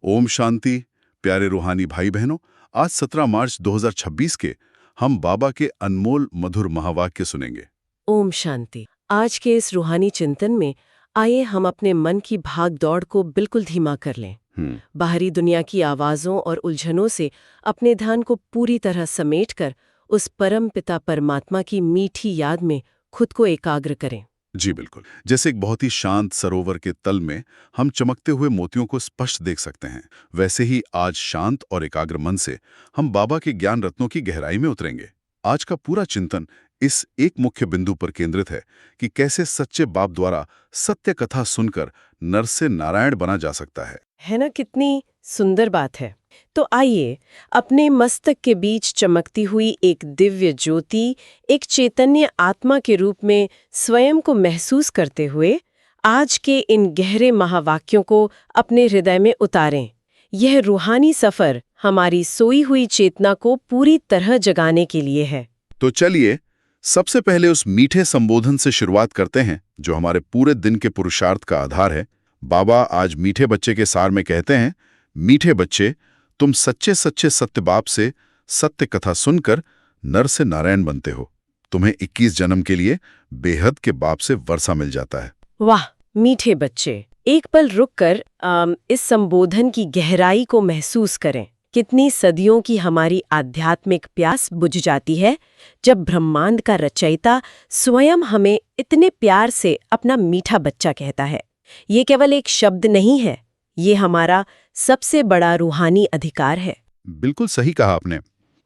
ओम शांति। प्यारे रूहानी भाई बहनों, आज 17 मार्च 2026 के हम बाबा के अनमोल मधुर महावाक्य सुनेंगे। ओम शांति। आज के इस रूहानी चिंतन में आइए हम अपने मन की भाग दौड़ को बिल्कुल धीमा कर लें। बाहरी दुनिया की आवाजों और उलझनों से अपने ध्यान को पूरी तरह समेटकर उस परम पिता परमात्मा की मीठी याद में खुद को एकाग्र करें। जी बिल्कुल, जैसे एक बहुत ही शांत सरोवर के तल में हम चमकते हुए मोतियों को स्पष्ट देख सकते हैं, वैसे ही आज शांत और एकाग्र मन से हम बाबा के ज्ञान रत्नों की गहराई में उतरेंगे। आज का पूरा चिंतन इस एक मुख्य बिंदु पर केंद्रित है कि कैसे सच्चे बाप द्वारा सत्य कथा सुनकर नर से नारायण बना जा सकता है ना? कितनी सुंदर बात है। तो आइए अपने मस्तक के बीच चमकती हुई एक दिव्य ज्योति, एक चैतन्य आत्मा के रूप में स्वयं को महसूस करते हुए आज के इन गहरे महावाक्यों को अपने हृदय में उतारें। यह रूहानी सफर हमारी सोई हुई चेतना को पूरी तरह जगाने के लिए है। तो चलिए सबसे पहले उस मीठे संबोधन से शुरुआत करते हैं जो हमारे पूरे दिन के पुरुषार्थ का आधार है। बाबा आज मीठे बच्चे के सार में कहते हैं, मीठे बच्चे, तुम सच्चे सच्चे सत्य बाप से सत्य कथा सुनकर नर से नारायण बनते हो। तुम्हें 21 जन्म के लिए बेहद के बाप से वर्षा मिल जाता है। वाह, मीठे बच्चे। एक पल रुककर इस संबोधन की गहराई को महसूस करें। कितनी सदियों की हमारी आध्यात्मिक प्यास बुझ जाती है जब ब्रह्मांड का रचयिता स्वयं हमें इतने प्यार से अपना मीठा बच्चा कहता है। ये केवल एक शब्द नहीं है, ये हमारा सबसे बड़ा रूहानी अधिकार है। बिल्कुल सही कहा आपने।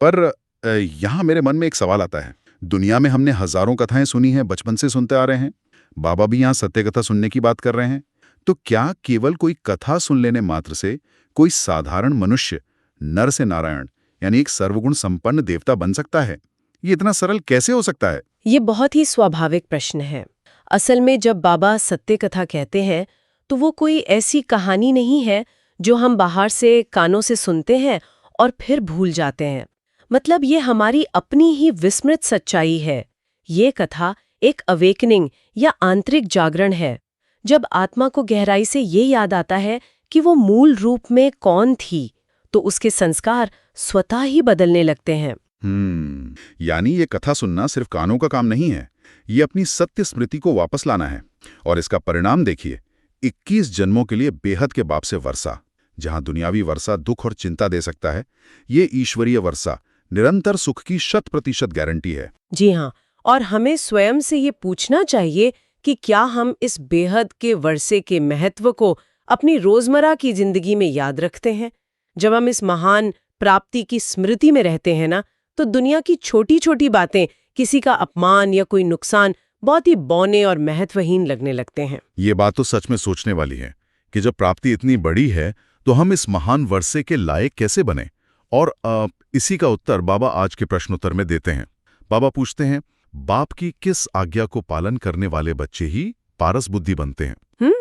पर यहाँ मेरे मन में एक सवाल आता है। दुनिया में हमने हजारों कथाएं सुनी हैं, बचपन से सुनते आ रहे हैं। बाबा भी यहाँ सत्य कथा सुनने की बात कर रहे हैं। तो क्या केवल कोई कथा सुन लेने मात्र से कोई साधारण मनुष्य नर से नारायण यानी एक सर्वगुण संपन्न देवता बन सकता है? ये इतना सरल कैसे हो सकता है? ये बहुत ही स्वाभाविक प्रश्न है। असल में जब बाबा सत्य कथा कहते हैं तो वो कोई ऐसी कहानी नहीं है जो हम बाहर से कानों से सुनते हैं और फिर भूल जाते हैं। मतलब ये हमारी अपनी ही विस्मृत सच्चाई है। ये कथा एक अवेकनिंग या आंतरिक जागरण है। जब आत्मा को गहराई से ये याद आता है कि वो मूल रूप में कौन थी, तो उसके संस्कार स्वतः ही बदलने लगते हैं। यानी ये कथा सुनना सिर्फ कानों का काम नहीं है, ये अपनी सत्य स्मृति को वापस लाना है। और इसका परिणाम देखिए, 21 जन्मों के लिए बेहद के बाप से वर्षा। जहां दुनियावी वर्षा दुख और चिंता दे सकता है, ये ईश्वरीय वर्षा निरंतर सुख की 100% गारंटी है। जी हाँ, और हमें स्वयं से ये पूछना चाहिए कि क्या हम इस बेहद के वर्षे के महत्व को अपनी रोजमर्रा की जिंदगी में याद रखते हैं? जब हम इस महान प्राप्ति की स्मृति में रहते हैं ना, तो दुनिया की छोटी छोटी बातें, किसी का अपमान या कोई नुकसान बहुत ही बौने और महत्वहीन लगने लगते हैं। ये बात तो सच में सोचने वाली है कि जब प्राप्ति इतनी बड़ी है तो हम इस महान वर्षे के लायक कैसे बने। और इसी का उत्तर बाबा आज के प्रश्नोत्तर में देते हैं। बाबा पूछते हैं, बाप की किस आज्ञा को पालन करने वाले बच्चे ही पारस बुद्धि बनते हैं?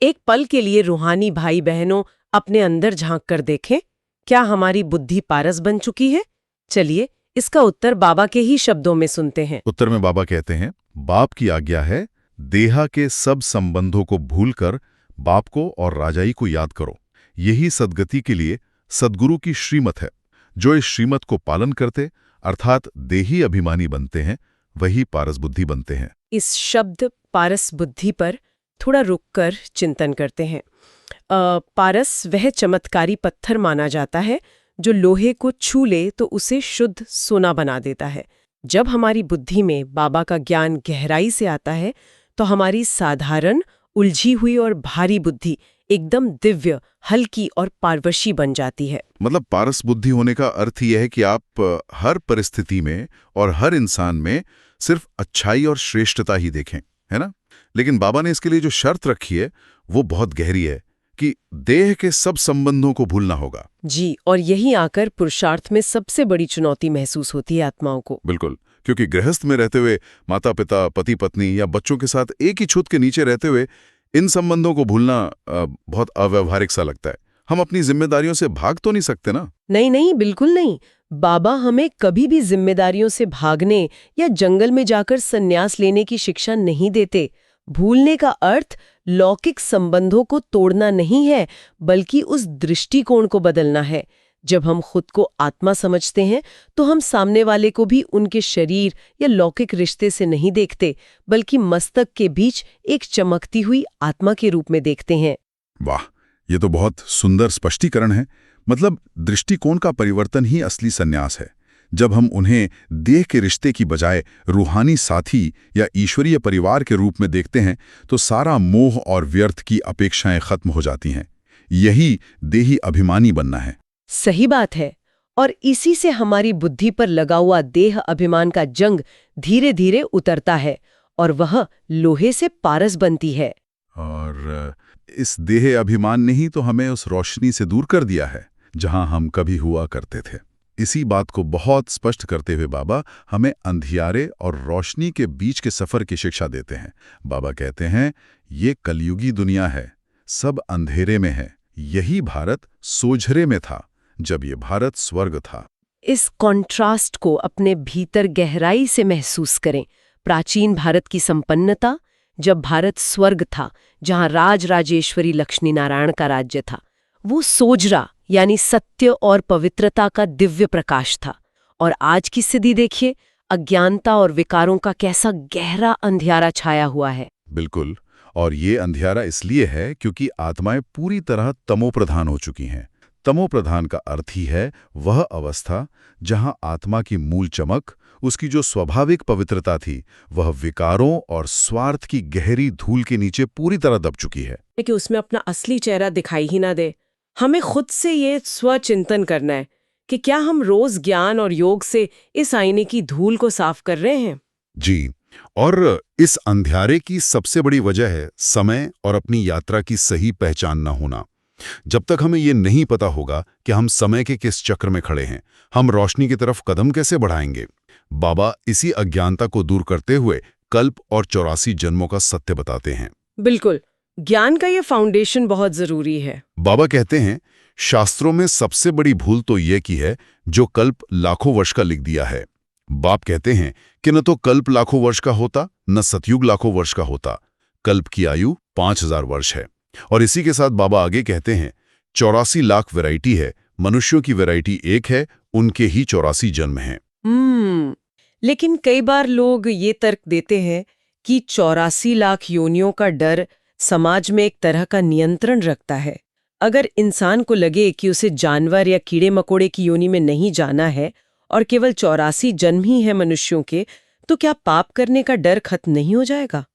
एक पल के लिए रूहानी भाई बहनों अपने अंदर झांक कर देखें, क्या हमारी बुद्धि पारस बन चुकी है? चलिए इसका उत्तर बाबा के ही शब्दों में सुनते हैं। उत्तर में बाबा कहते हैं, बाप की आज्ञा है, देहा के सब संबंधों को भूलकर बाप को और राजाई को याद करो। यही सद्गति के लिए सद्गुरु की श्रीमत है। जो इस श्रीमत को पालन करते अर्थात देही अभिमानी बनते हैं, वही पारस बुद्धि बनते हैं। इस शब्द पारस बुद्धि पर थोड़ा रुककर चिंतन करते हैं। पारस वह चमत्कारी पत्थर माना जाता है जो लोहे को छू ले तो उसे शुद्ध सोना बना देता है। जब हमारी बुद्धि में बाबा का ज्ञान गहराई से आता है तो हमारी साधारण उलझी हुई और भारी बुद्धि एकदम दिव्य, हल्की और पारवशी बन जाती है। मतलब पारस बुद्धि होने का अर्थ यह है कि आप हर परिस्थिति में और हर इंसान में सिर्फ अच्छाई और श्रेष्ठता ही देखें, है ना? लेकिन बाबा ने इसके लिए जो शर्त रखी है वो बहुत गहरी है कि देह के सब संबंधों को भूलना होगा। जी, और यही आकर पुरुषार्थ में सबसे बड़ी चुनौती महसूस होती है आत्माओं को। बिल्कुल, क्योंकि गृहस्थ में रहते हुए माता पिता, पति पत्नी या बच्चों के साथ एक ही छत के नीचे रहते हुए इन संबंधों को भूलना बहुत अव्यवहारिक सा लगता है। हम अपनी जिम्मेदारियों से भाग तो नहीं सकते ना? नहीं, बिल्कुल नहीं। बाबा हमें कभी भी जिम्मेदारियों से भागने या जंगल में जाकर संन्यास लेने की शिक्षा नहीं देते। भूलने का अर्थ लौकिक संबंधों को तोड़ना नहीं है, बल्कि उस दृष्टिकोण को बदलना है। जब हम खुद को आत्मा समझते हैं तो हम सामने वाले को भी उनके शरीर या लौकिक रिश्ते से नहीं देखते, बल्कि मस्तक के बीच एक चमकती हुई आत्मा के रूप में देखते हैं। वाह, ये तो बहुत सुंदर स्पष्टीकरण है। मतलब दृष्टिकोण का परिवर्तन ही असली संन्यास है। जब हम उन्हें देह के रिश्ते की बजाय रूहानी साथी या ईश्वरीय परिवार के रूप में देखते हैं तो सारा मोह और व्यर्थ की अपेक्षाएं खत्म हो जाती हैं। यही देही अभिमानी बनना है। सही बात है। और इसी से हमारी बुद्धि पर लगा हुआ देह अभिमान का जंग धीरे धीरे उतरता है और वह लोहे से पारस बनती है। और इस देह अभिमान ने ही तो हमें उस रोशनी से दूर कर दिया है जहां हम कभी हुआ करते थे। इसी बात को बहुत स्पष्ट करते हुए बाबा हमें अंधियारे और रोशनी के बीच के सफर की शिक्षा देते हैं। बाबा कहते हैं, ये कलयुगी दुनिया है, सब अंधेरे में है। यही भारत सोझरे में था जब ये भारत स्वर्ग था। इस कॉन्ट्रास्ट को अपने भीतर गहराई से महसूस करें। प्राचीन भारत की संपन्नता, जब भारत स्वर्ग था, जहां राज राजेश्वरी लक्ष्मी नारायण का राज्य था, वो सोजरा यानी सत्य और पवित्रता का दिव्य प्रकाश था। और आज की स्थिति देखिए, अज्ञानता और विकारों का कैसा गहरा अंधियारा छाया हुआ है। बिल्कुल, और ये अंधियारा इसलिए है क्योंकि आत्माएं पूरी तरह तमोप्रधान हो चुकी हैं। तमोप्रधान का अर्थ ही है वह अवस्था जहां आत्मा की मूल चमक, उसकी जो स्वाभाविक पवित्रता थी, वह विकारों और स्वार्थ की गहरी धूल के नीचे पूरी तरह दब चुकी है कि उसमें अपना असली चेहरा दिखाई ही ना दे। हमें खुद से ये स्वचिंतन करना है कि क्या हम रोज ज्ञान और योग से इस आईने की धूल को साफ कर रहे हैं। जी, और इस अंधियारे की सबसे बड़ी वजह है समय और अपनी यात्रा की सही पहचान न होना। जब तक हमें ये नहीं पता होगा कि हम समय के किस चक्र में खड़े हैं, हम रोशनी की तरफ कदम कैसे बढ़ाएंगे। बाबा इसी अज्ञानता को दूर करते हुए कल्प और 84 जन्मों का सत्य बताते हैं। बिल्कुल, ज्ञान का ये फाउंडेशन बहुत जरूरी है। बाबा कहते हैं, शास्त्रों में सबसे बड़ी भूल तो ये की है जो कल्प लाखों वर्ष का लिख दिया है। बाप कहते हैं कि न तो कल्प लाखों वर्ष का होता, न सतयुग लाखों वर्ष का होता। कल्प की आयु 5000 वर्ष है। और इसी के साथ बाबा आगे कहते हैं, 84 लाख वैरायटी है, मनुष्यों की वैरायटी एक है, उनके ही 84 जन्म हैं। लेकिन कई बार लोग ये तर्क देते हैं कि 84 लाख योनियों का डर समाज में एक तरह का नियंत्रण रखता है। अगर इंसान को लगे कि उसे जानवर या कीड़े मकोड़े की योनि में नहीं जाना है और केवल 84 जन्म ही है मनुष्यों के, तो क्या पाप करने का डर खत्म नहीं हो जाएगा?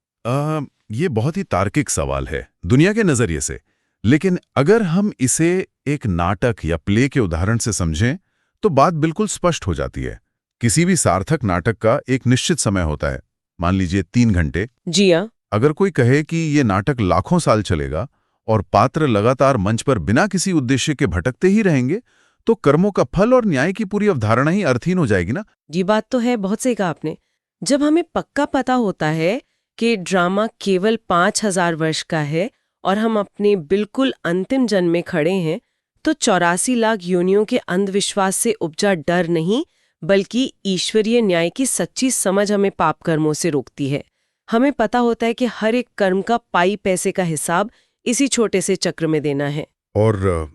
ये बहुत ही तार्किक सवाल है दुनिया के नजरिए से। लेकिन अगर हम इसे एक नाटक या प्ले के उदाहरण से समझें तो बात बिल्कुल स्पष्ट हो जाती है। किसी भी सार्थक नाटक का एक निश्चित समय होता है, मान लीजिए 3 घंटे। जी हाँ। अगर कोई कहे कि ये नाटक लाखों साल चलेगा और पात्र लगातार मंच पर बिना किसी उद्देश्य के भटकते ही रहेंगे, तो कर्मों का फल और न्याय की पूरी अवधारणा ही अर्थहीन हो जाएगी ना। जी, बात तो है, बहुत सही कहा आपने। जब हमें पक्का पता होता है कि ड्रामा केवल 5000 वर्ष का है और हम अपने बिल्कुल अंतिम जन्म में खड़े हैं, तो 84 लाख योनियों के अंधविश्वास से उपजा डर नहीं, बल्कि ईश्वरीय न्याय की सच्ची समझ हमें पाप कर्मों से रोकती है। हमें पता होता है कि हर एक कर्म का पाई पैसे का हिसाब इसी छोटे से चक्र में देना है। और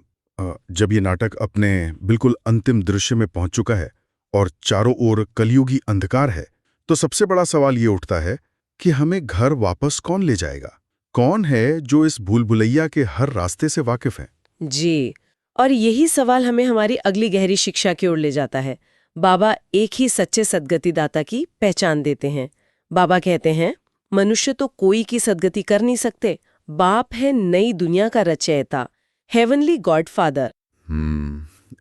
जब ये नाटक अपने बिल्कुल अंतिम दृश्य में पहुंच चुका है और चारों ओर कलयुगी अंधकार है, तो सबसे बड़ा सवाल ये उठता है कि हमें घर वापस कौन ले जाएगा? कौन है जो इस भूल भुलैया के हर रास्ते से वाकिफ है? जी, और यही सवाल हमें हमारी अगली गहरी शिक्षा की ओर ले जाता है। बाबा एक ही सच्चे सद्गतिदाता की पहचान देते हैं। बाबा कहते हैं, मनुष्य तो कोई की सद्गति कर नहीं सकते, बाप है नई दुनिया का रचयिता, हेवनली गॉडफादर।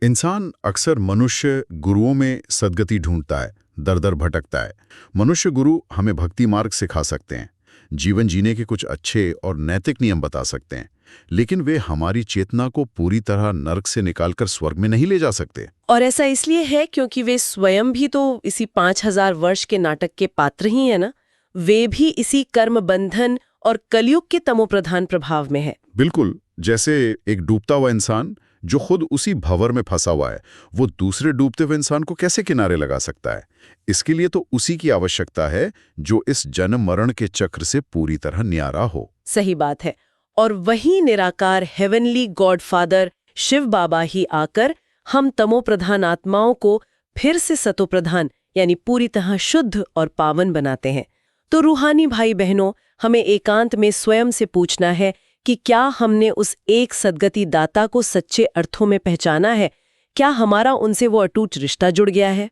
इंसान अक्सर मनुष्य गुरुओं में सद्गति ढूंढता है, दर दर भटकता है। मनुष्य गुरु हमें भक्ति मार्ग सिखा सकते हैं, जीवन जीने के कुछ अच्छे और नैतिक नियम बता सकते हैं, लेकिन वे हमारी चेतना को पूरी तरह नर्क से निकालकर स्वर्ग में नहीं ले जा सकते। और ऐसा इसलिए है क्योंकि वे स्वयं भी तो इसी 5000 वर्ष के नाटक के पात्र ही है ना। वे भी इसी कर्म बंधन और कलयुग के तमोप्रधान प्रभाव में है। बिल्कुल, जैसे एक डूबता हुआ इंसान जो खुद उसी भंवर में फंसा हुआ है, वो दूसरे डूबते हुए इंसान को कैसे किनारे लगा सकता है? इसके लिए तो उसी की आवश्यकता है जो इस जन्म मरण के चक्र से पूरी तरह न्यारा हो। सही बात है। और वही निराकार हेवनली गॉडफादर शिव बाबा ही आकर हम तमोप्रधान आत्माओं को फिर से सतोप्रधान यानी पूरी तरह शुद्ध और पावन बनाते हैं। तो रूहानी भाई बहनों, हमें एकांत में स्वयं से पूछना है कि क्या हमने उस एक सद्गति दाता को सच्चे अर्थों में पहचाना है? क्या हमारा उनसे वो अटूट रिश्ता जुड़ गया है?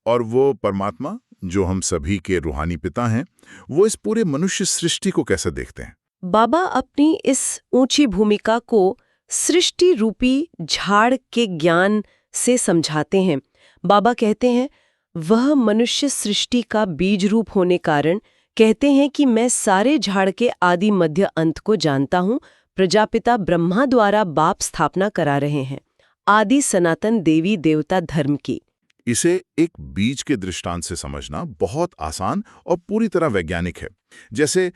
और वो परमात्मा जो हम सभी के रूहानी पिता हैं, वो इस पूरे मनुष्य सृष्टि को कैसे देखते हैं? बाबा अपनी इस ऊंची भूमिका को सृष्टि रूपी झाड़ के ज्ञान से समझाते हैं। बाबा कहते हैं, वह मनुष्य सृष्टि का बीज रूप होने कारण कहते हैं कि मैं सारे झाड़ के आदि मध्य अंत को जानता हूँ। प्रजापिता ब्रह्मा द्वारा बाप स्थापना करा रहे हैं आदि सनातन देवी देवता धर्म की। इसे एक बीज के दृष्टांत से समझना बहुत आसान और पूरी तरह वैज्ञानिक है। जैसे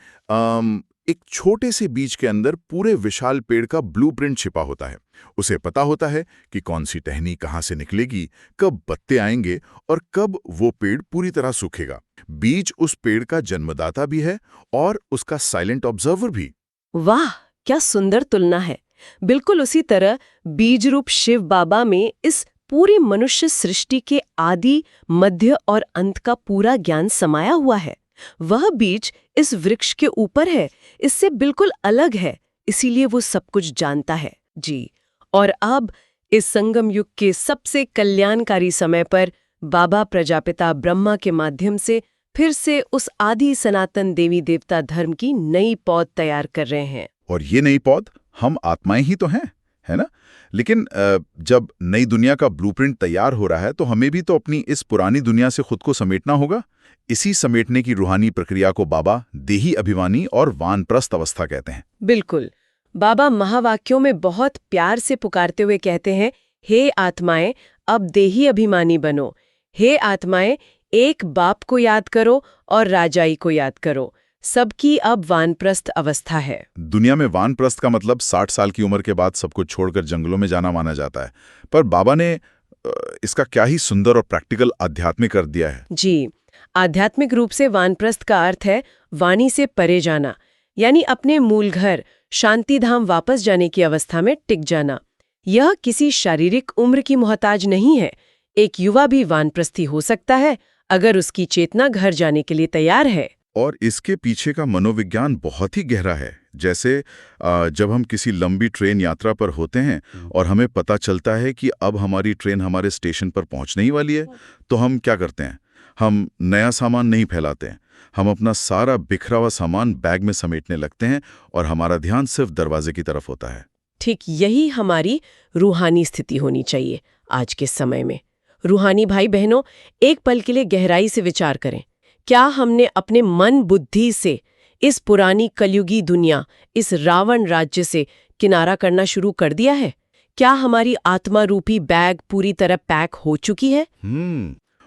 एक छोटे से बीज के अंदर पूरे विशाल पेड़ का ब्लूप्रिंट छिपा होता है। उसे पता होता है कि कौन सी टहनी कहाँ से निकलेगी, कब पत्ते आएंगे और कब वो पेड़ पूरी तरह सूखेगा। बीज उस पेड़ का जन्मदाता भी है और उसका साइलेंट ऑब्जर्वर भी। वाह, क्या सुंदर तुलना है। बिल्कुल उसी तरह बीज रूप शिव बाबा में इस पूरी मनुष्य सृष्टि के आदि मध्य और अंत का पूरा ज्ञान समाया हुआ है। वह बीज इस वृक्ष के ऊपर है, इससे बिल्कुल अलग है, इसीलिए वो सब कुछ जानता है। जी, और अब इस संगम युग के सबसे कल्याणकारी समय पर बाबा प्रजापिता ब्रह्मा के माध्यम से फिर से उस आदि सनातन देवी देवता धर्म की नई पौध तैयार कर रहे हैं। और ये नई पौध हम आत्माएं ही तो हैं, है ना? लेकिन जब नई दुनिया का ब्लूप्रिंट तैयार हो रहा है तो हमें भी तो अपनी इस पुरानी दुनिया से खुद को समेटना होगा। इसी समेटने की रूहानी प्रक्रिया को बाबा देही अभिमानी और वानप्रस्थ अवस्था कहते हैं। बिल्कुल। बाबा महावाक्यों में बहुत प्यार से पुकारते हुए कहते हैं, हे आत्माएं, अब देही अभिमानी बनो। हे आत्माएं, एक बाप को याद करो और राजाई को याद करो। सबकी अब वानप्रस्थ अवस्था है। दुनिया में वानप्रस्थ का मतलब 60 साल की उम्र के बाद सब कुछ छोड़कर जंगलों में जाना माना जाता है, पर बाबा ने इसका क्या ही सुंदर और प्रैक्टिकल आध्यात्मिक कर दिया है। जी, आध्यात्मिक रूप से वानप्रस्थ का अर्थ है वाणी से परे जाना, यानी अपने मूल घर शांति धाम वापस जाने की अवस्था में टिक जाना। यह किसी शारीरिक उम्र की मोहताज नहीं है। एक युवा भी वानप्रस्थी हो सकता है अगर उसकी चेतना घर जाने के लिए तैयार है। और इसके पीछे का मनोविज्ञान बहुत ही गहरा है। जैसे जब हम किसी लंबी ट्रेन यात्रा पर होते हैं और हमें पता चलता है कि अब हमारी ट्रेन हमारे स्टेशन पर पहुंचने ही वाली है, तो हम क्या करते हैं? हम नया सामान नहीं फैलाते हैं। हम अपना सारा बिखरा हुआ सामान बैग में समेटने लगते हैं और हमारा ध्यान सिर्फ दरवाजे की तरफ होता है। ठीक यही हमारी रूहानी स्थिति होनी चाहिए आज के समय में। रूहानी भाई बहनों, एक पल के लिए गहराई से विचार करें। क्या हमने अपने मन बुद्धि से इस पुरानी कलयुगी दुनिया, इस रावण राज्य से किनारा करना शुरू कर दिया है? क्या हमारी आत्मा रूपी बैग पूरी तरह पैक हो चुकी है?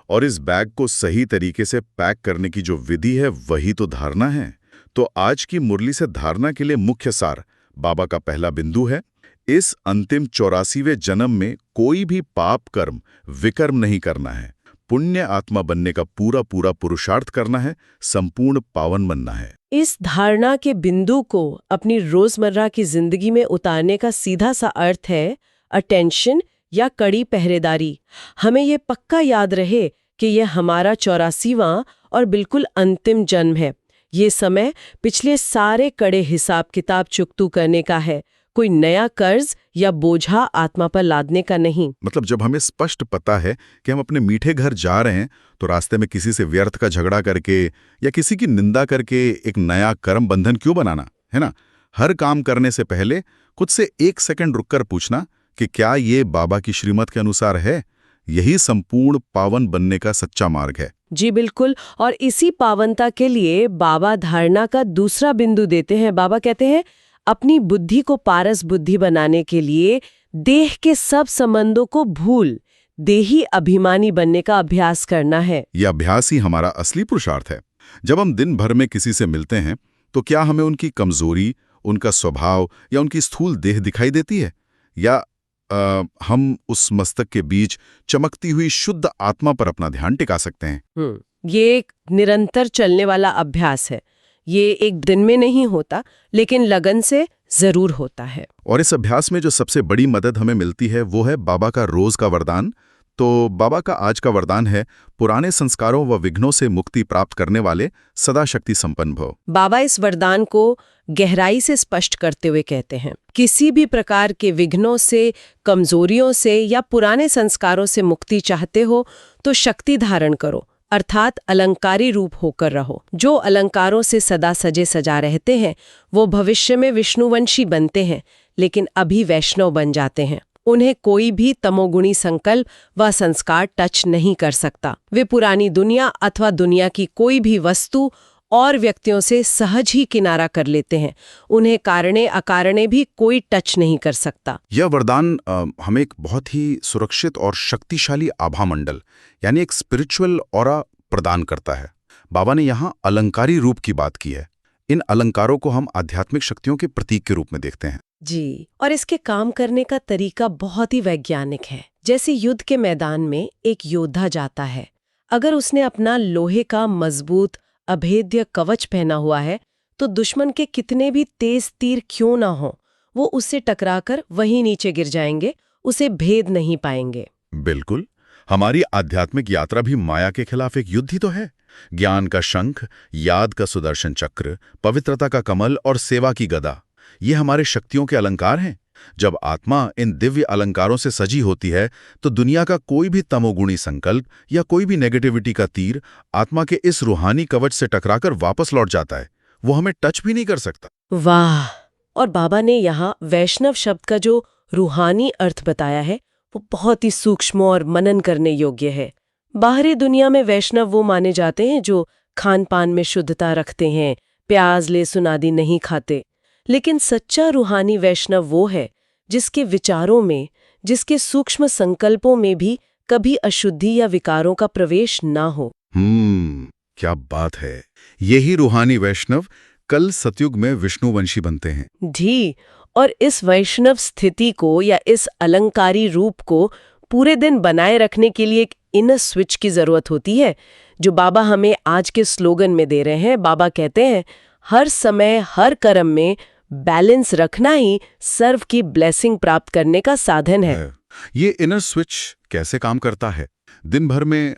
और इस बैग को सही तरीके से पैक करने की जो विधि है वही तो धारणा है। तो आज की मुरली से धारणा के लिए मुख्य सार बाबा का पहला बिंदु है, इस अंतिम 84वें जन्म में कोई भी पाप कर्म विकर्म नहीं करना है। पुण्य आत्मा बनने का पूरा पुरुषार्थ करना है, संपूर्ण पावन बनना है। इस धारणा के बिंदु को अपनी रोजमर्रा की जिंदगी में उतारने का सीधा सा अर्थ है अटेंशन या कड़ी पहरेदारी। हमें ये पक्का याद रहे कि यह हमारा 84वां और बिल्कुल अंतिम जन्म है। ये समय पिछले सारे कड़े हिसाब किताब चुकतू करने का है, कोई नया कर्ज या बोझा आत्मा पर लादने का नहीं। मतलब जब हमें स्पष्ट पता है कि हम अपने मीठे घर जा रहे हैं, तो रास्ते में किसी से व्यर्थ का झगड़ा करके या किसी की निंदा करके एक नया कर्म बंधन क्यों बनाना, है ना? हर काम करने से पहले खुद से 1 सेकंड रुककर पूछना कि क्या ये बाबा की श्रीमत के अनुसार है। यही संपूर्ण पावन बनने का सच्चा मार्ग है। जी बिल्कुल। और इसी पावनता के लिए बाबा धारणा का दूसरा बिंदु देते हैं। बाबा कहते हैं, अपनी बुद्धि को पारस बुद्धि बनाने के लिए देह के सब संबंधों को भूल देही अभिमानी बनने का अभ्यास करना है। यह अभ्यास ही हमारा असली पुरुषार्थ है। जब हम दिन भर में किसी से मिलते हैं तो क्या हमें उनकी कमजोरी, उनका स्वभाव या उनकी स्थूल देह दिखाई देती है, या हम उस मस्तक के बीच चमकती हुई शुद्ध आत्मा पर अपना ध्यान टिका सकते हैं। ये एक निरंतर चलने वाला अभ्यास है। ये एक दिन में नहीं होता, लेकिन लगन से जरूर होता है। और इस अभ्यास में जो सबसे बड़ी मदद हमें मिलती है वो है बाबा का रोज का वरदान। तो बाबा का आज का वरदान है, पुराने संस्कारों व विघ्नों से मुक्ति प्राप्त करने वाले सदा शक्ति संपन्न भव। बाबा इस वरदान को गहराई से स्पष्ट करते हुए कहते हैं, किसी भी प्रकार के विघ्नों से, कमजोरियों से या पुराने संस्कारों से मुक्ति चाहते हो तो शक्ति धारण करो, अर्थात अलंकारी रूप होकर रहो। जो अलंकारों से सदा सजे सजा रहते हैं वो भविष्य में विष्णुवंशी बनते हैं, लेकिन अभी वैष्णव बन जाते हैं। उन्हें कोई भी तमोगुणी संकल्प व संस्कार टच नहीं कर सकता। वे पुरानी दुनिया अथवा दुनिया की कोई भी वस्तु और व्यक्तियों से सहज ही किनारा कर लेते हैं। उन्हें कारणे अकारणे भी कोई टच नहीं कर सकता। यह वरदान हमें एक बहुत ही सुरक्षित और शक्तिशाली आभा मंडल यानी एक स्पिरिचुअल ऑरा प्रदान करता है। बाबा ने यहाँ अलंकारी रूप की बात की है। इन अलंकारों को हम आध्यात्मिक शक्तियों के प्रतीक के रूप में देखते हैं। जी, और इसके काम करने का तरीका बहुत ही वैज्ञानिक है। जैसे युद्ध के मैदान में एक योद्धा जाता है, अगर उसने अपना लोहे का मजबूत अभेद्य कवच पहना हुआ है तो दुश्मन के कितने भी तेज तीर क्यों ना हो, वो उससे टकराकर वहीं नीचे गिर जाएंगे, उसे भेद नहीं पाएंगे। बिल्कुल, हमारी आध्यात्मिक यात्रा भी माया के खिलाफ एक युद्ध ही तो है। ज्ञान का शंख, याद का सुदर्शन चक्र, पवित्रता का कमल और सेवा की गदा, ये हमारे शक्तियों के अलंकार हैं। जब आत्मा इन दिव्य अलंकारों से सजी होती है तो दुनिया का कोई भी तमोगुणी संकल्प या कोई भी नेगेटिविटी का तीर आत्मा के इस रूहानी कवच से टकराकर वापस लौट जाता है। वो हमें टच भी नहीं कर सकता। वाह! और बाबा ने यहाँ वैष्णव शब्द का जो रूहानी अर्थ बताया है वो बहुत ही सूक्ष्म और मनन करने योग्य है। बाहरी दुनिया में वैष्णव वो माने जाते हैं जो खान पान में शुद्धता रखते हैं, प्याज लहसुन आदि नहीं खाते। लेकिन सच्चा रूहानी वैष्णव वो है जिसके विचारों में, जिसके सूक्ष्म संकल्पों में भी कभी अशुद्धि या विकारों का प्रवेश ना हो। क्या बात है। यही रूहानी वैष्णव कल सतयुग में विष्णुवंशी बनते हैं। जी, और इस वैष्णव स्थिति को या इस अलंकारी रूप को पूरे दिन बनाए रखने के लिए एक इनर स्विच की जरूरत होती है, जो बाबा हमें आज के स्लोगन में दे रहे हैं। बाबा कहते हैं, हर समय हर कर्म में बैलेंस रखना ही सर्व की ब्लेसिंग प्राप्त करने का साधन है। ये इनर स्विच कैसे काम करता है? दिन भर में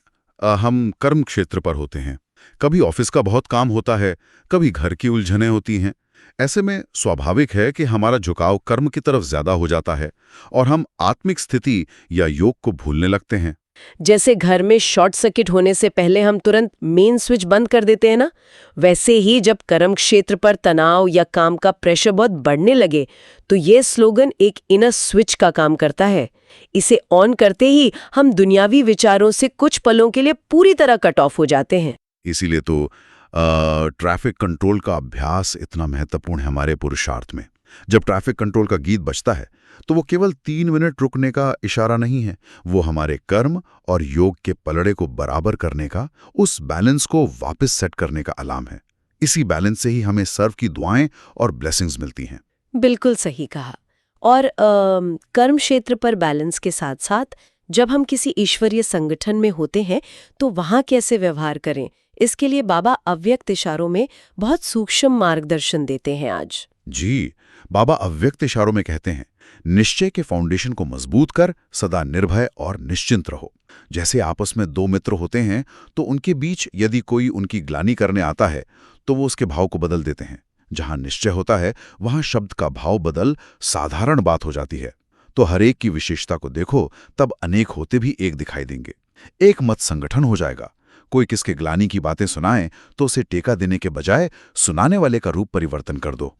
हम कर्म क्षेत्र पर होते हैं। कभी ऑफिस का बहुत काम होता है, कभी घर की उलझनें होती हैं। ऐसे में स्वाभाविक है कि हमारा झुकाव कर्म की तरफ ज्यादा हो जाता है और हम आत्मिक स्थिति या योग को भूलने लगते हैं। जैसे घर में शॉर्ट सर्किट होने से पहले हम तुरंत मेन स्विच बंद कर देते हैं ना, वैसे ही जब कर्म क्षेत्र पर तनाव या काम का प्रेशर बहुत बढ़ने लगे तो ये स्लोगन एक इनर स्विच का काम करता है। इसे ऑन करते ही हम दुनियावी विचारों से कुछ पलों के लिए पूरी तरह कट ऑफ हो जाते हैं। इसीलिए तो ट्रैफिक कंट्रोल का अभ्यास इतना महत्वपूर्ण है हमारे पुरुषार्थ में। जब ट्रैफिक कंट्रोल का गीत बजता है तो वो केवल 3 मिनट रुकने का इशारा नहीं है, वो हमारे कर्म और योग के पलड़े को बराबर करने का, उस बैलेंस को वापस सेट करने का अलार्म है। इसी बैलेंस से ही हमें सर्व की दुआएं और ब्लेसिंग्स मिलती हैं। बिल्कुल सही कहा। और कर्म क्षेत्र पर बैलेंस के साथ साथ जब हम किसी ईश्वरीय संगठन में होते हैं तो वहां कैसे व्यवहार करें, इसके लिए बाबा अव्यक्त इशारों में बहुत सूक्ष्म मार्गदर्शन देते हैं आज। जी, बाबा अव्यक्त इशारों में कहते हैं, निश्चय के फाउंडेशन को मजबूत कर सदा निर्भय और निश्चिंत रहो। जैसे आपस में 2 मित्र होते हैं तो उनके बीच यदि कोई उनकी ग्लानि करने आता है तो वो उसके भाव को बदल देते हैं। जहां निश्चय होता है वहां शब्द का भाव बदल साधारण बात हो जाती है। तो हर एक की विशेषता को देखो, तब अनेक होते भी एक दिखाई देंगे। एक मत संगठन हो जाएगा। कोई किसके ग्लानि की बातें सुनाए तो उसे टेका देने के बजाय सुनाने वाले का रूप परिवर्तन कर दो।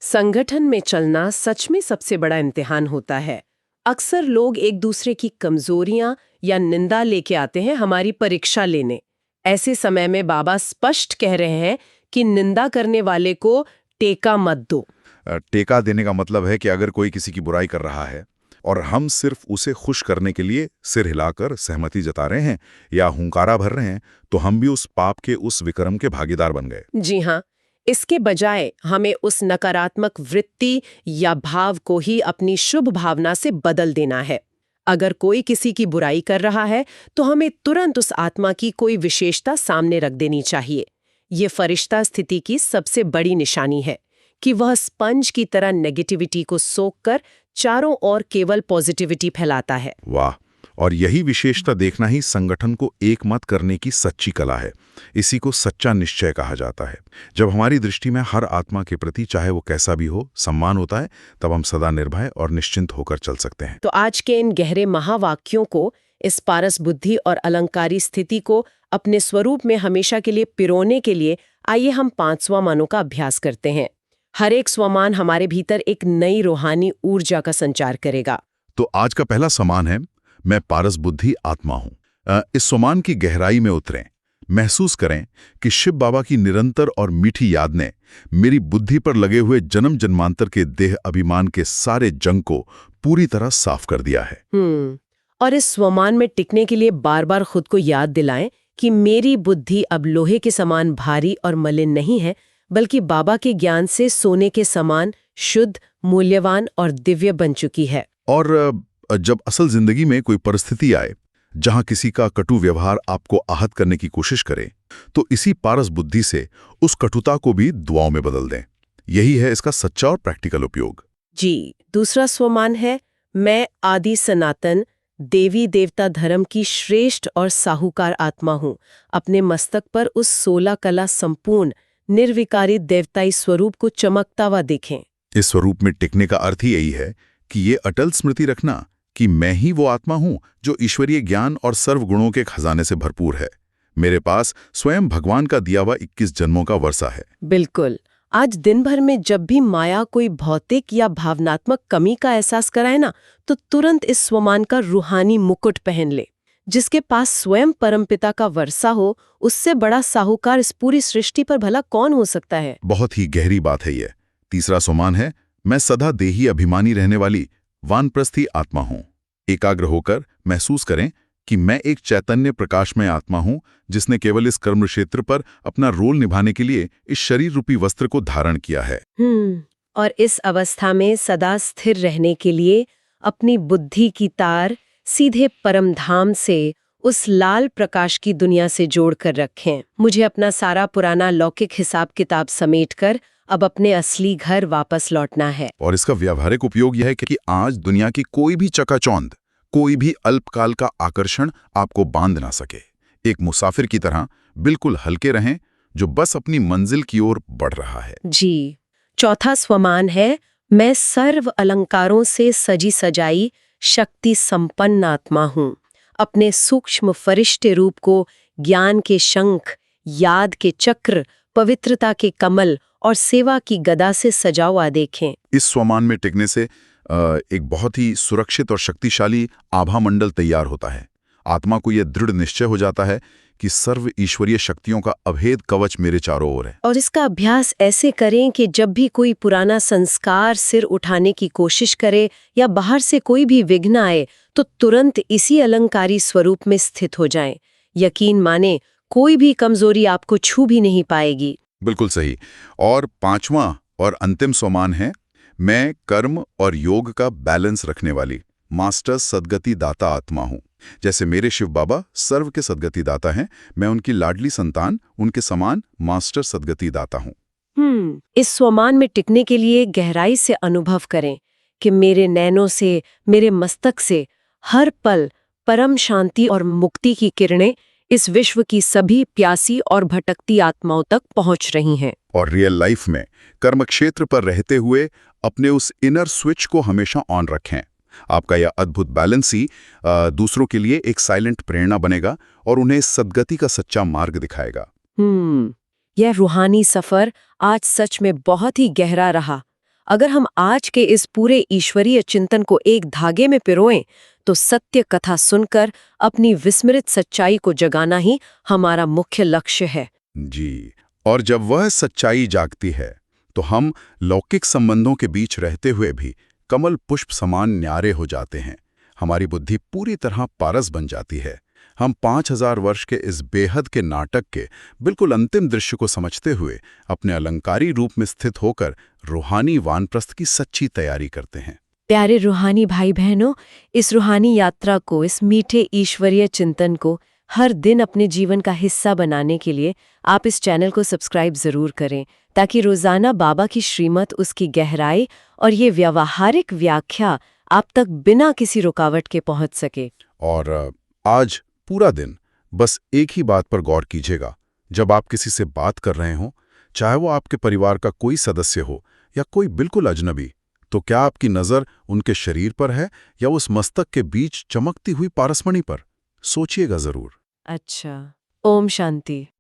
संगठन में चलना सच में सबसे बड़ा इम्तिहान होता है। अक्सर लोग एक दूसरे की कमजोरियां या निंदा लेके आते हैं हमारी परीक्षा लेने। ऐसे समय में बाबा स्पष्ट कह रहे हैं कि निंदा करने वाले को टेका मत दो। टेका देने का मतलब है कि अगर कोई किसी की बुराई कर रहा है और हम सिर्फ उसे खुश करने के लिए सिर हिलाकर सहमति जता रहे हैं या हुंकारा भर रहे हैं, तो हम भी उस पाप के, उस विक्रम के भागीदार बन गए। जी हाँ, इसके बजाय हमें उस नकारात्मक वृत्ति या भाव को ही अपनी शुभ भावना से बदल देना है। अगर कोई किसी की बुराई कर रहा है तो हमें तुरंत उस आत्मा की कोई विशेषता सामने रख देनी चाहिए। ये फरिश्ता स्थिति की सबसे बड़ी निशानी है कि वह स्पंज की तरह नेगेटिविटी को सोखकर चारों ओर केवल पॉजिटिविटी फैलाता है। वाह! और यही विशेषता देखना ही संगठन को एकमत करने की सच्ची कला है। इसी को सच्चा निश्चय कहा जाता है। जब हमारी दृष्टि में हर आत्मा के प्रति, चाहे वो कैसा भी हो, सम्मान होता है, तब हम सदा निर्भय और निश्चिंत होकर चल सकते हैं। तो आज के इन गहरे महावाक्यों को, इस पारस बुद्धि और अलंकारी स्थिति को अपने स्वरूप में हमेशा के लिए पिरोने के लिए आइए हम 5 स्वमानों का अभ्यास करते हैं। हर एक स्वमान हमारे भीतर एक नई रूहानी ऊर्जा का संचार करेगा। तो आज का पहला समान है, मैं पारस बुद्धि आत्मा हूं। इस स्वमान की गहराई में उतरें। महसूस करें कि शिव बाबा की निरंतर और मीठी याद ने मेरी बुद्धि पर लगे हुए जन्म जन्मांतर के देह अभिमान के सारे जंग को पूरी तरह साफ कर दिया है। और इस स्वमान में टिकने के लिए बार बार खुद को याद दिलाएं कि मेरी बुद्धि अब लोहे के समान भारी और मलिन नहीं है, बल्कि बाबा के ज्ञान से सोने के समान शुद्ध, मूल्यवान और दिव्य बन चुकी है। और जब असल जिंदगी में कोई परिस्थिति आए जहां किसी का कटु व्यवहार आपको आहत करने की कोशिश करे, तो इसी पारस बुद्धि से उस कटुता को भी दुआओं में बदल दें। यही है इसका सच्चा और प्रैक्टिकल उपयोग। जी, दूसरा स्वमान है, मैं आदि सनातन देवी देवता धर्म की श्रेष्ठ और साहूकार आत्मा हूँ। अपने मस्तक पर उस 16 कला संपूर्ण निर्विकारी देवताई स्वरूप को चमकता हुआ देखें। इस स्वरूप में टिकने का अर्थ ही यही है कि ये अटल स्मृति रखना कि मैं ही वो आत्मा हूं जो ईश्वरीय ज्ञान और सर्व गुणों के खजाने से भरपूर है। मेरे पास स्वयं भगवान का दिया हुआ 21 जन्मों का वर्षा है। बिल्कुल। आज दिन भर में जब भी माया कोई भौतिक या भावनात्मक कमी का एहसास कराए ना, तो तुरंत इस स्वमान का रूहानी मुकुट पहन ले। जिसके पास स्वयं परमपिता का वर्षा हो, उससे बड़ा साहूकार इस पूरी सृष्टि पर भला कौन हो सकता है। बहुत ही गहरी बात है ये। तीसरा स्वमान है, मैं सदा देही अभिमानी रहने वाली वानप्रस्थी आत्मा हूं। एकाग्र होकर महसूस करें कि मैं एक चैतन्य प्रकाशमय आत्मा हूं जिसने केवल इस कर्म क्षेत्र पर अपना रोल निभाने के लिए इस शरीर रूपी वस्त्र को धारण किया है। और इस अवस्था में सदा स्थिर रहने के लिए अपनी बुद्धि की तार सीधे परमधाम से उस लाल प्रकाश की दुनिया से जोड़कर रखें। मुझे अपना सारा पुराना लौकिक हिसाब किताब समेटकर अब अपने असली घर वापस लौटना है। और इसका व्यावहारिक उपयोग यह है कि आज दुनिया की कोई भी चकाचौंध, कोई भी अल्पकाल का आकर्षण आपको बांध ना सके। एक मुसाफिर की तरह बिल्कुल हल्के रहें जो बस अपनी मंजिल की ओर बढ़ रहा है। जी। चौथा स्वमान है, मैं सर्व अलंकारों से सजी सजाई शक्ति संपन्न आत्मा हूँ। अपने सूक्ष्म फरिश्ते रूप को ज्ञान के शंख, याद के चक्र, पवित्रता के कमल और सेवा की गदा से सजा हुआ देखें। इस स्वमान में टिकने से एक बहुत ही सुरक्षित और शक्तिशाली आभा मंडल तैयार होता है। आत्मा को यह दृढ़ निश्चय हो जाता है कि सर्व ईश्वरीय शक्तियों का अभेद कवच मेरे चारों ओर है। और इसका अभ्यास ऐसे करें कि जब भी कोई पुराना संस्कार सिर उठाने की कोशिश करे या बाहर से कोई भी विघ्न आए, तो तुरंत इसी अलंकारी स्वरूप में स्थित हो जाएं। यकीन माने, कोई भी कमजोरी आपको छू भी नहीं पाएगी। बिल्कुल सही। और 5वां और अंतिम स्वमान है, मैं कर्म और योग का बैलेंस रखने वाली मास्टर सद्गति दाता आत्मा हूं। जैसे मेरे शिव बाबा सर्व के सद्गति दाता हैं, मैं उनकी लाडली संतान, उनके समान मास्टर सद्गति दाता हूं। इस स्वमान में टिकने के लिए गहराई से अनुभव करें कि मेरे नैनों से, मेरे मस्तक से हर पल परम शांति और मुक्ति की किरणें इस विश्व की सभी प्यासी और भटकती आत्माओं तक पहुंच रही हैं। और रियल लाइफ में कर्म क्षेत्र पर रहते हुए अपने उस इनर स्विच को हमेशा ऑन रखें। आपका यह अद्भुत बैलेंस ही दूसरों के लिए एक साइलेंट प्रेरणा बनेगा और उन्हें सद्गति का सच्चा मार्ग दिखाएगा। यह रूहानी सफर आज सच में बहुत ही गहरा रहा। अगर हम आज के इस पूरे ईश्वरीय चिंतन को एक धागे में पिरोएं, तो सत्य कथा सुनकर अपनी विस्मृत सच्चाई को जगाना ही हमारा मुख्य लक्ष्य है। जी, और जब वह सच्चाई जागती है तो हम लौकिक संबंधों के बीच रहते हुए भी कमल पुष्प समान न्यारे हो जाते हैं। हमारी बुद्धि पूरी तरह पारस बन जाती है। हम 5000 वर्ष के इस बेहद के नाटक के बिल्कुल अंतिम दृश्य को समझते हुए अपने अलंकारी रूप में स्थित होकर रूहानी वानप्रस्थ की सच्ची तैयारी करते हैं। प्यारे रूहानी भाई बहनों, इस रूहानी यात्रा को, इस मीठे ईश्वरीय चिंतन को हर दिन अपने जीवन का हिस्सा बनाने के लिए आप इस चैनल को सब्सक्राइब ज़रूर करें, ताकि रोज़ाना बाबा की श्रीमत, उसकी गहराई और ये व्यावहारिक व्याख्या आप तक बिना किसी रुकावट के पहुंच सके। और आज पूरा दिन बस एक ही बात पर गौर कीजिएगा। जब आप किसी से बात कर रहे हों, चाहे वो आपके परिवार का कोई सदस्य हो या कोई बिल्कुल अजनबी, तो क्या आपकी नज़र उनके शरीर पर है या उस मस्तक के बीच चमकती हुई पारसमणि पर? सोचिएगा ज़रूर। अच्छा, ओम शांति।